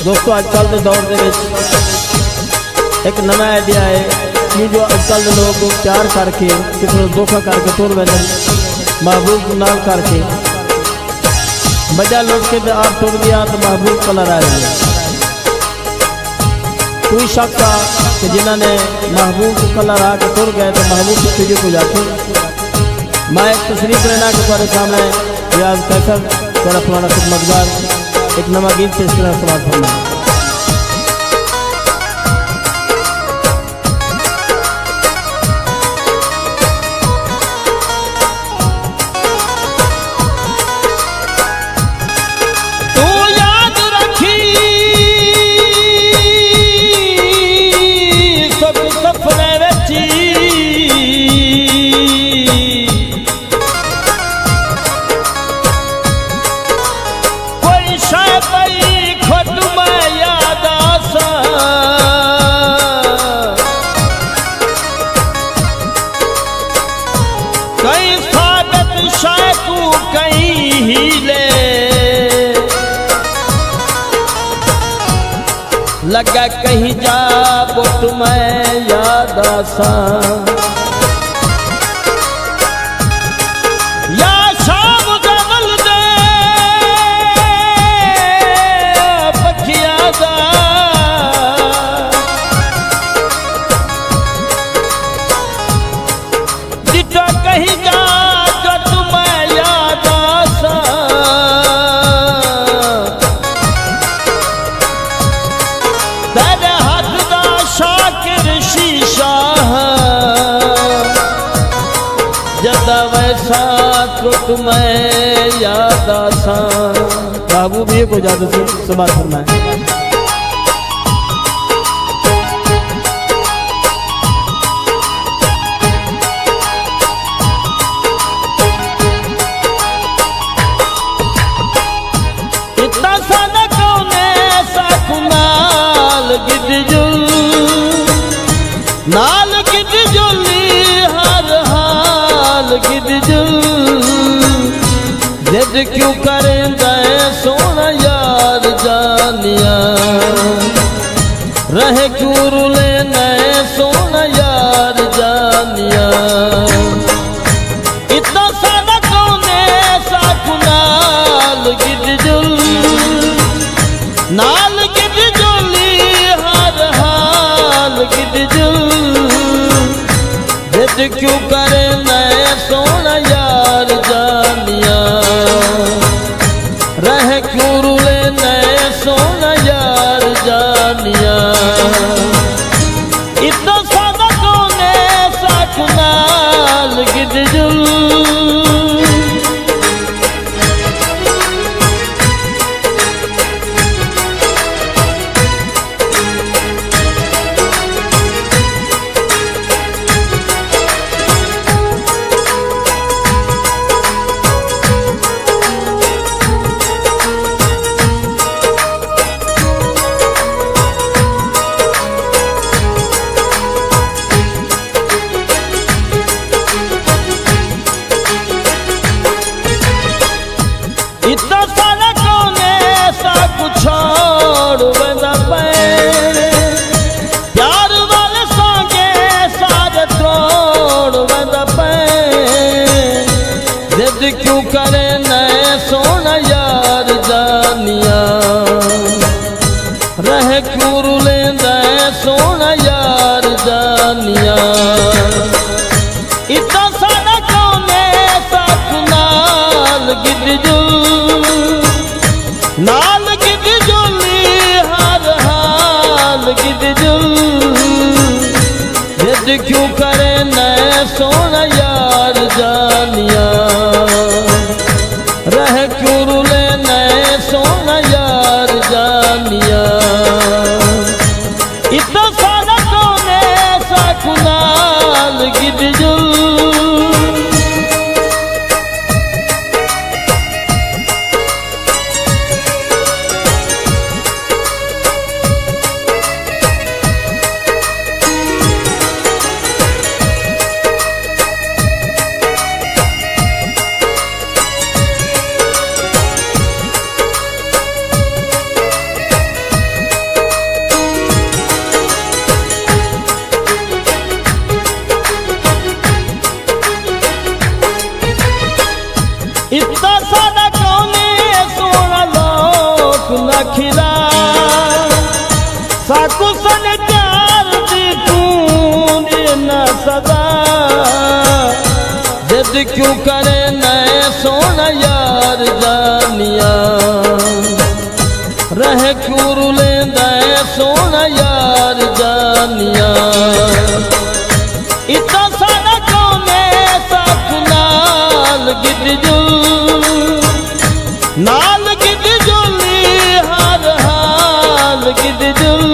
दोस्तों अजकल के दौर के एक नवा आइडिया है कि जो अजकल के लोग प्यार करके किसी धोखा करके तुर बैठे महबूब नाल करके बजा लौट के आप तुर गया तो महबूब कलर आ गया। कोई शक था कि जिन्होंने महबूब कलर आके तुर गए तो महबूब की तुझे को जाते। मैं एक तशरीफ रहना के तुम्हारे सामने रियाज कैसर तेरा पुराना खिदमतगार एक नवा गीत से इस तरह समाप्त होना। लगा कहीं जा बुट मैं याद आसा या शाम जमल दे पखिया दा जिटा कहीं जा बुट मैं याद आसा जदा वैसा त्रुट मैं याद आसा। बाबू भी को जादू से समाप्त होना है। इतना सा न कौने सा कुनाल गिदजुल नाल गिदजुली हर हाल गिदजुल जिद क्यों करेंदा सोना यार जानिया रहे क्यों रुले नए सोना यार जानिया। इतना सारा कौने सा कुनाल गिदजुल नाल गिदजुली हर हाल गिदजुल जिद क्यों करे नए सोना यार जानिया रह क्यों रुले नए सोना यार जानिया। इतना सादा कोने सा कुनाल गिदजुल इतना सारा कौने सा छोड़ बंदा पे प्यार वाले संगे सारे तोड़ बंदा पे जिद क्यों करे नए सोना यार जानिया रह क्यों रुले नए सोना यार जानिया। इतना सारा कौने सा कुनाल गिदजुल नाल गिदजुली हर हाल गिदजुल जिद क्यों करे नए सोना यार जानिया रह क्यों रुले नए सोना यार जानिया। इतना सारा कौने सा कुनाल गिदजुल क्यों करे नए सोना यार जानिया रहे क्यों रुले नए सोना यार जानिया इतना सारा कौने साथ नाल गिद जुली हर हाल गिद जुल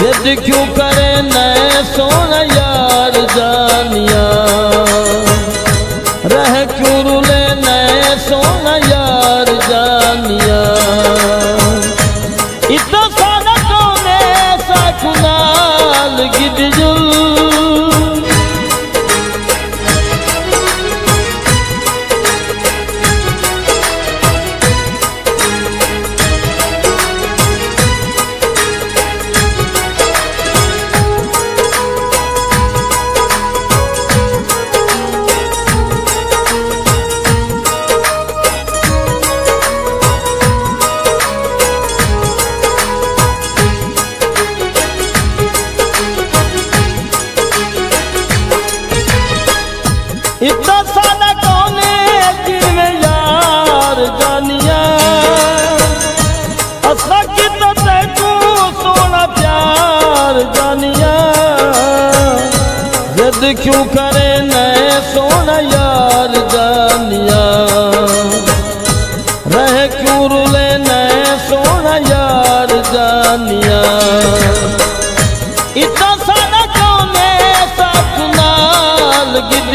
जिद क्यों करे नए सोना यार जानिया रह क्यों रुले नए सोना यार जानिया इतना सारा कौने सा खुनाल गिद जुल इतना सारा कौने जिवे यार जानिया असा कितना तैकू सोना प्यार जानिया जिद क्यों करे नए सोना यार जानिया रहे क्यों रुले नए सोना यार जानिया इतना सारा कौने साथ नाल गिद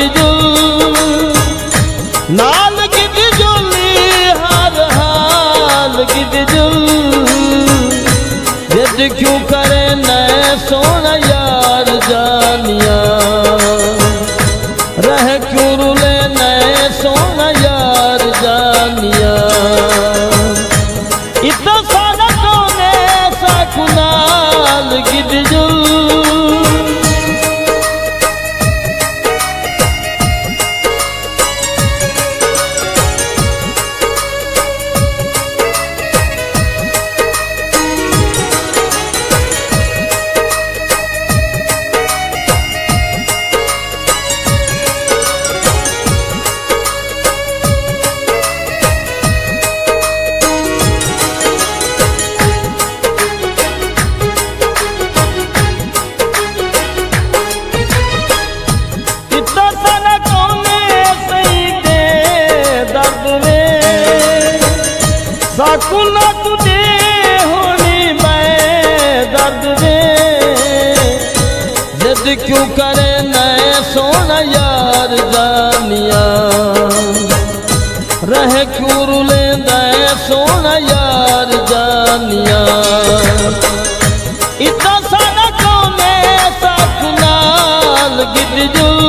नाल गिद जुली हर हाल गिद जुल जिद क्यों करे नए सोना यार जानिया रह क्यों रुले नए सोना यार जानिया इतना सारा कौने सा खुनाल गिद जुल साकुना तुझे होनी मैं दर्द दे जिद क्यों करे नए सोना यार जानिया रहे क्यों रुले नए सोना यार जानिया इतना सारा कौने सा खुनाल गिद जुल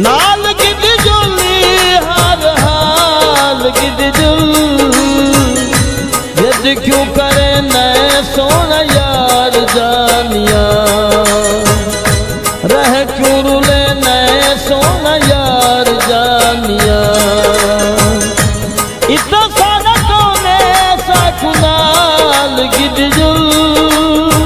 नाल गिद जुली हर हाल गिद जुल जिद क्यों करे नए सोना यार जानिया रह क्यों रुले नए सोना यार जानिया इतना सारा कौने सा खुनाल गिद जुल नाल गिद जुली हर हाल गिद जुल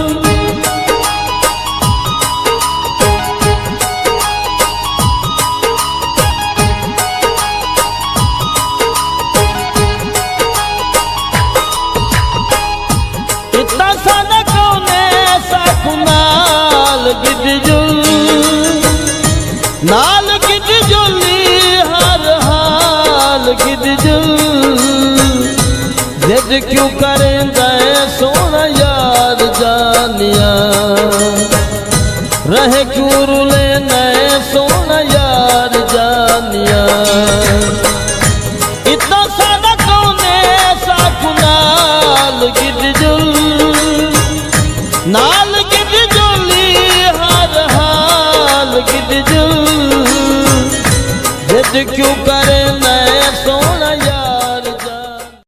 जिद क्यों करे नए सोना यार जानिया रह क्यों रुले नए सोना यार जानिया इतना सारा कौने सा खुनाल गिद जुल इतना सारा कौने सा खुनाल गिद जुल नाल गिद जुली हर हाल गिद जुल जिद क्यों करे नए सोना यार जानिया रह क्यों रुले नए सोना यार जानिया इतना सारा कौने सा खुनाल गिद जुल इतना सारा कौने सा खुनाल गिद जुल नाल गिद जुली हर हाल गिद जुल जिद क्यों करे नए सोना यार जानिया रहे क्यों रुले नए सोना यार जानिया